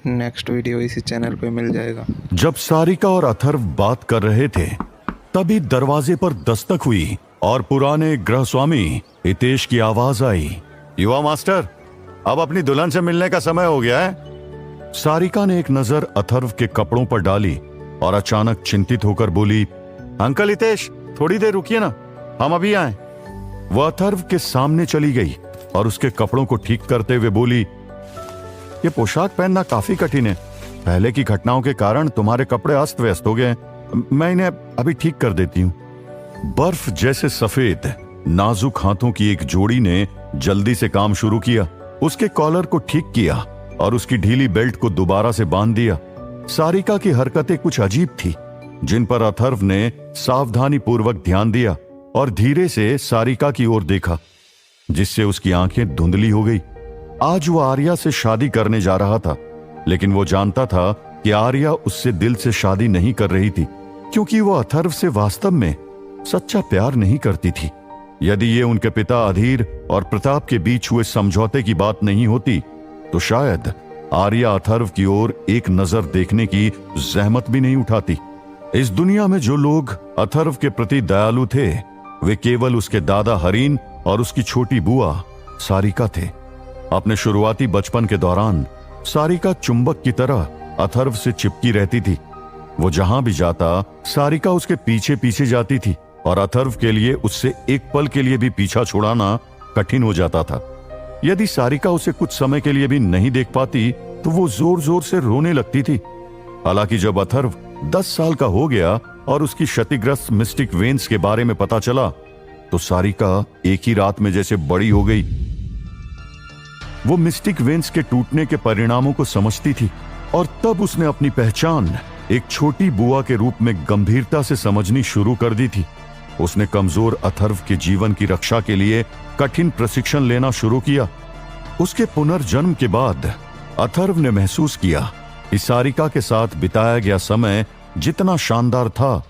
Next video इसी channel पे मिल जाएगा। जब सारिका और अथर्व बात कर रहे थे तभी दरवाजे पर दस्तक हुई और पुराने गृह स्वामी हितेश की आवाज आई, युवा मास्टर, अब अपनी दुल्हन से मिलने का समय हो गया है। सारिका ने एक नजर अथर्व के कपड़ों पर डाली और अचानक चिंतित होकर बोली, अंकल हितेश, थोड़ी देर रुकिए ना, हम अभी आए। वह अथर्व के सामने चली गई और उसके कपड़ों को ठीक करते हुए बोली, ये पोशाक पहनना काफी कठिन है। पहले की घटनाओं के कारण तुम्हारे कपड़े अस्त व्यस्त हो गए, मैं इन्हें अभी ठीक कर देती हूँ। बर्फ जैसे सफेद नाजुक हाथों की एक जोड़ी ने जल्दी से काम शुरू किया। उसके कॉलर को ठीक किया और उसकी ढीली बेल्ट को दोबारा से बांध दिया। सारिका की हरकतें कुछ अजीब थी, जिन पर अथर्व ने सावधानी पूर्वक ध्यान दिया और धीरे से सारिका की ओर देखा, जिससे उसकी आंखें धुंधली हो गई। आज वो आर्या से शादी करने जा रहा था, लेकिन वो जानता था कि आर्या उससे दिल से शादी नहीं कर रही थी, क्योंकि वो अथर्व से वास्तव में सच्चा प्यार नहीं करती थी। यदि ये उनके पिता अधीर और प्रताप के बीच हुए समझौते की बात नहीं होती, तो शायद आर्या अथर्व की ओर एक नजर देखने की जहमत भी नहीं उठाती। इस दुनिया में जो लोग अथर्व के प्रति दयालु थे, वे केवल उसके दादा हरीन और उसकी छोटी बुआ सारिका थे। अपने शुरुआती बचपन के दौरान सारिका चुंबक की तरह अथर्व से चिपकी रहती थी। वो जहां भी जाता, सारिका उसके पीछे पीछे जाती थी और अथर्व के लिए उससे एक पल के लिए भी पीछा छुड़ाना कठिन हो जाता था। यदि सारिका उसे कुछ समय के लिए भी नहीं देख पाती, तो वो जोर जोर से रोने लगती थी। हालांकि जब अथर्व 10 साल का हो गया और उसकी क्षतिग्रस्त मिस्टिक वेन्स के बारे में पता चला, तो सारिका एक ही रात में जैसे बड़ी हो गई। वो मिस्टिक वेन्स के टूटने के परिणामों को समझती थी और तब उसने अपनी पहचान एक छोटी बुआ के रूप में गंभीरता से समझनी शुरू कर दी थी। उसने कमजोर अथर्व के जीवन की रक्षा के लिए कठिन प्रशिक्षण लेना शुरू किया। उसके पुनर्जन्म के बाद अथर्व ने महसूस किया कि सारिका के साथ बिताया गया समय जितना शानदार था,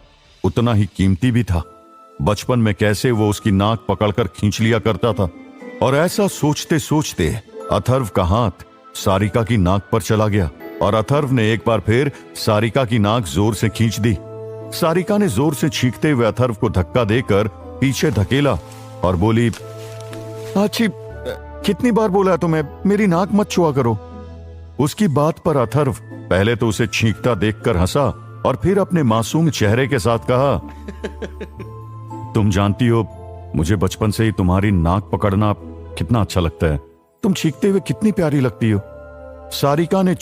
उतना ही कीमती भी था। बचपन में कैसे वो उसकी नाक पकड़कर खींच लिया करता था, और ऐसा सोचते सोचते अथर्व का हाथ सारिका की नाक पर चला गया और अथर्व ने एक बार फिर सारिका की नाक जोर से खींच दी। सारिका ने जोर से छींकते हुए अथर्व को धक्का देकर पीछे धकेला और बोली, अच्छी, कितनी बार बोला तुम्हें, मेरी नाक मत छुआ करो। उसकी बात पर अथर्व पहले तो उसे छींकता देखकर हंसा और फिर अपने मासूम चेहरे के साथ कहा, तुम जानती हो, मुझे बचपन से ही तुम्हारी नाक पकड़ना कितना अच्छा लगता है। तुम छींकते हुए कितनी प्यारी लगती हो। सारिका ने